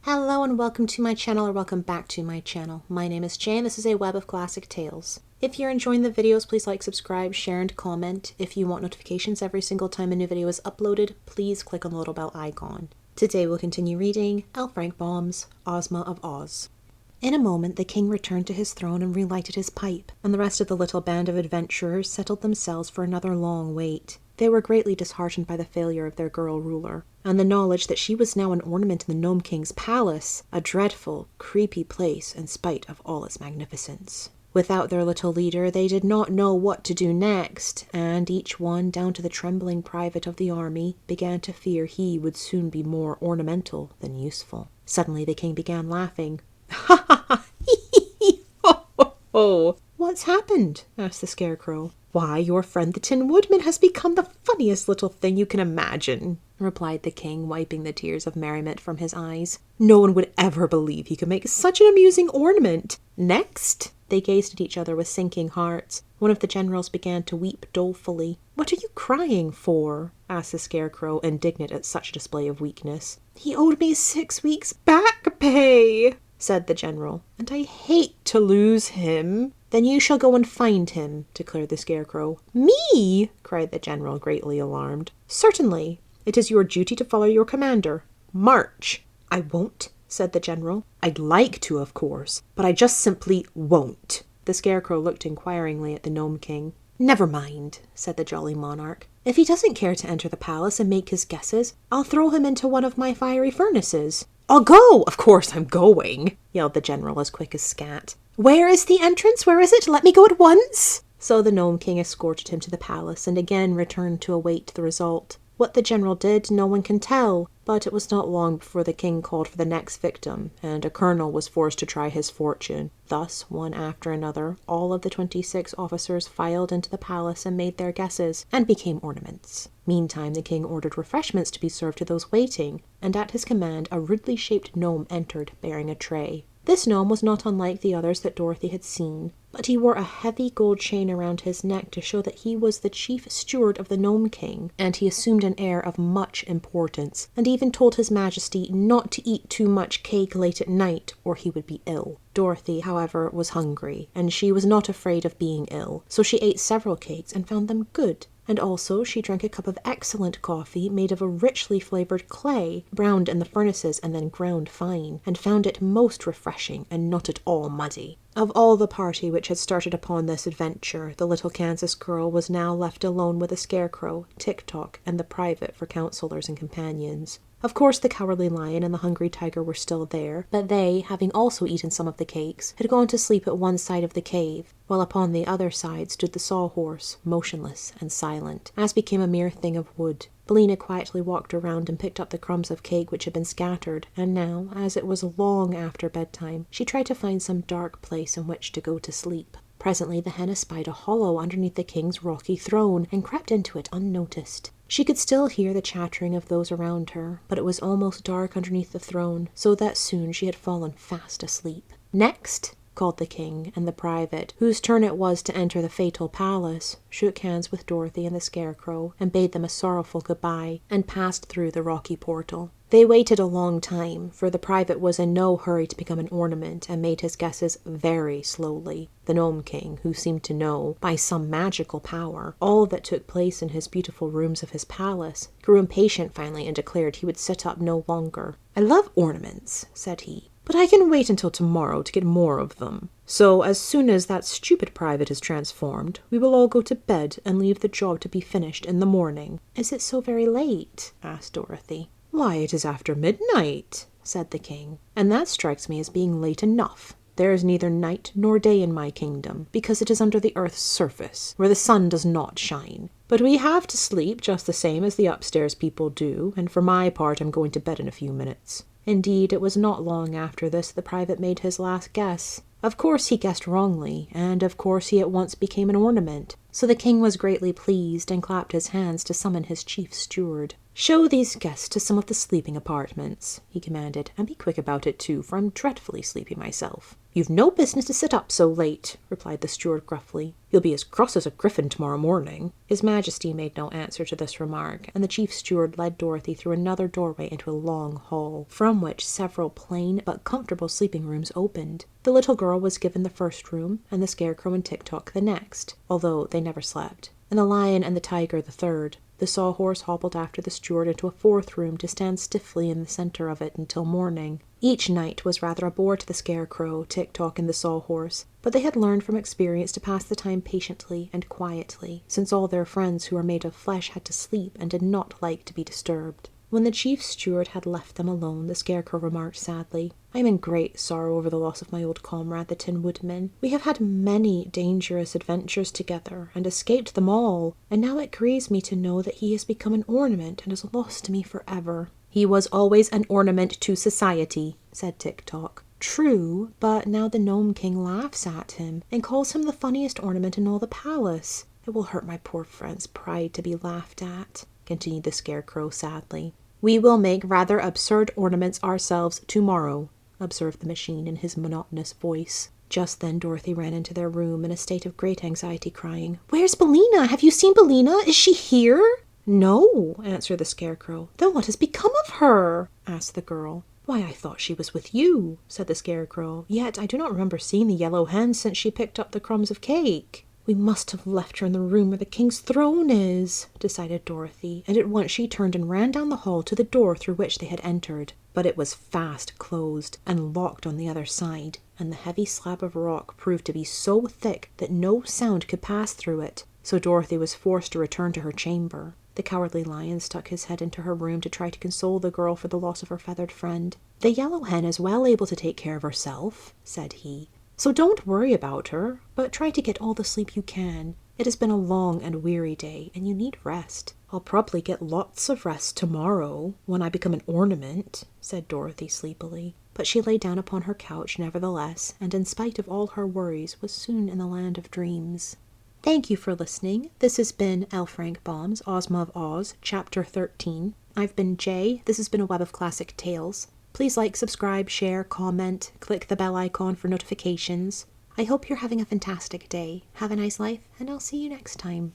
Hello and welcome to my channel, or welcome back to my channel. My name is Jay and this is a web of classic tales. If you're enjoying the videos, please like, subscribe, share, and comment. If you want notifications every single time a new video is uploaded, please click on the little bell icon. Today we'll continue reading L. Frank Baum's Ozma of Oz. In a moment the king returned to his throne and relighted his pipe, and the rest of the little band of adventurers settled themselves for another long wait. They were greatly disheartened by the failure of their girl ruler, and the knowledge that she was now an ornament in the Gnome King's palace, a dreadful, creepy place in spite of all its magnificence. Without their little leader, they did not know what to do next, and each one, down to the trembling private of the army, began to fear he would soon be more ornamental than useful. Suddenly the king began laughing. "Ha ha ha! Hee ho ho ho! What's happened?" asked the Scarecrow. "Why, your friend the Tin Woodman has become the funniest little thing you can imagine," replied the king, wiping the tears of merriment from his eyes. "No one would ever believe he could make such an amusing ornament. Next!" They gazed at each other with sinking hearts. One of the generals began to weep dolefully. "What are you crying for?" asked the Scarecrow, indignant at such a display of weakness. "He owed me 6 weeks' back pay," said the general, "and I hate to lose him." "Then you shall go and find him," declared the Scarecrow. "Me?" cried the general, greatly alarmed. "Certainly. It is your duty to follow your commander. March!" "I won't," said the general. "I'd like to, of course, but I just simply won't." The Scarecrow looked inquiringly at the Gnome King. "Never mind," said the jolly monarch. "If he doesn't care to enter the palace and make his guesses, I'll throw him into one of my fiery furnaces." "I'll go! Of course I'm going!" yelled the general as quick as scat. "Where is the entrance? Where is it? Let me go at once!" So the Gnome King escorted him to the palace and again returned to await the result. What the general did, no one can tell, but it was not long before the king called for the next victim, and a colonel was forced to try his fortune. Thus, one after another, all of the 26 officers filed into the palace and made their guesses, and became ornaments. Meantime, the king ordered refreshments to be served to those waiting, and at his command a rudely shaped gnome entered, bearing a tray. This gnome was not unlike the others that Dorothy had seen, but he wore a heavy gold chain around his neck to show that he was the chief steward of the Gnome King, and he assumed an air of much importance, and even told his majesty not to eat too much cake late at night, or he would be ill. Dorothy, however, was hungry, and she was not afraid of being ill, so she ate several cakes and found them good. And also she drank a cup of excellent coffee made of a richly flavored clay, browned in the furnaces and then ground fine, and found it most refreshing and not at all muddy. Of all the party which had started upon this adventure, the little Kansas girl was now left alone with the Scarecrow, Tik-Tok, and the private for counselors and companions. Of course the Cowardly Lion and the Hungry Tiger were still there, but they, having also eaten some of the cakes, had gone to sleep at one side of the cave, while upon the other side stood the Sawhorse, motionless and silent, as became a mere thing of wood. Billina quietly walked around and picked up the crumbs of cake which had been scattered, and now, as it was long after bedtime, she tried to find some dark place in which to go to sleep. Presently the hen espied a hollow underneath the king's rocky throne, and crept into it unnoticed. She could still hear the chattering of those around her, but it was almost dark underneath the throne, so that soon she had fallen fast asleep. "Next!" called the king, and the private, whose turn it was to enter the fatal palace, shook hands with Dorothy and the Scarecrow, and bade them a sorrowful goodbye, and passed through the rocky portal. They waited a long time, for the private was in no hurry to become an ornament, and made his guesses very slowly. The Gnome King, who seemed to know, by some magical power, all that took place in his beautiful rooms of his palace, grew impatient finally and declared he would sit up no longer. "I love ornaments," said he, "but I can wait until tomorrow to get more of them. So as soon as that stupid private is transformed, we will all go to bed and leave the job to be finished in the morning." "Is it so very late?" asked Dorothy. "Why, it is after midnight," said the king, "and that strikes me as being late enough. There is neither night nor day in my kingdom, because it is under the earth's surface, where the sun does not shine. But we have to sleep just the same as the upstairs people do, and for my part I'm going to bed in a few minutes." Indeed, it was not long after this the private made his last guess. Of course he guessed wrongly, and of course he at once became an ornament. So the king was greatly pleased, and clapped his hands to summon his chief steward. "Show these guests to some of the sleeping apartments," he commanded, "and be quick about it too, for I'm dreadfully sleepy myself." "You've no business to sit up so late," replied the steward gruffly. "You'll be as cross as a griffin tomorrow morning." His Majesty made no answer to this remark, and the chief steward led Dorothy through another doorway into a long hall, from which several plain but comfortable sleeping rooms opened. The little girl was given the first room, and the Scarecrow and Tik-Tok the next, although they never slept, and the Lion and the Tiger the third. The Sawhorse hobbled after the steward into a fourth room to stand stiffly in the center of it until morning. Each night was rather a bore to the Scarecrow, Tik-Tok, and the Sawhorse, but they had learned from experience to pass the time patiently and quietly, since all their friends who were made of flesh had to sleep and did not like to be disturbed. When the chief steward had left them alone, the Scarecrow remarked sadly, "I am in great sorrow over the loss of my old comrade, the Tin Woodman. We have had many dangerous adventures together, and escaped them all, and now it grieves me to know that he has become an ornament and is lost to me forever." "He was always an ornament to society," said Tik-Tok. "True, but now the Gnome King laughs at him, and calls him the funniest ornament in all the palace. It will hurt my poor friend's pride to be laughed at," continued the Scarecrow sadly. "We will make rather absurd ornaments ourselves tomorrow," observed the machine in his monotonous voice. Just then Dorothy ran into their room in a state of great anxiety, crying, "Where's Billina? Have you seen Billina? Is she here?" "No," answered the Scarecrow. "Then what has become of her?" asked the girl. "Why, I thought she was with you," said the Scarecrow. "Yet I do not remember seeing the yellow hen since she picked up the crumbs of cake." "We must have left her in the room where the king's throne is," decided Dorothy, and at once she turned and ran down the hall to the door through which they had entered. But it was fast closed and locked on the other side, and the heavy slab of rock proved to be so thick that no sound could pass through it, so Dorothy was forced to return to her chamber. The Cowardly Lion stuck his head into her room to try to console the girl for the loss of her feathered friend. "The yellow hen is well able to take care of herself," said he. "So don't worry about her, but try to get all the sleep you can. It has been a long and weary day, and you need rest." "I'll probably get lots of rest tomorrow, when I become an ornament," said Dorothy sleepily. But she lay down upon her couch nevertheless, and in spite of all her worries was soon in the land of dreams. Thank you for listening. This has been L. Frank Baum's Ozma of Oz, Chapter 13. I've been Jay. This has been a Web of Classic Tales. Please like, subscribe, share, comment, click the bell icon for notifications. I hope you're having a fantastic day. Have a nice life, and I'll see you next time.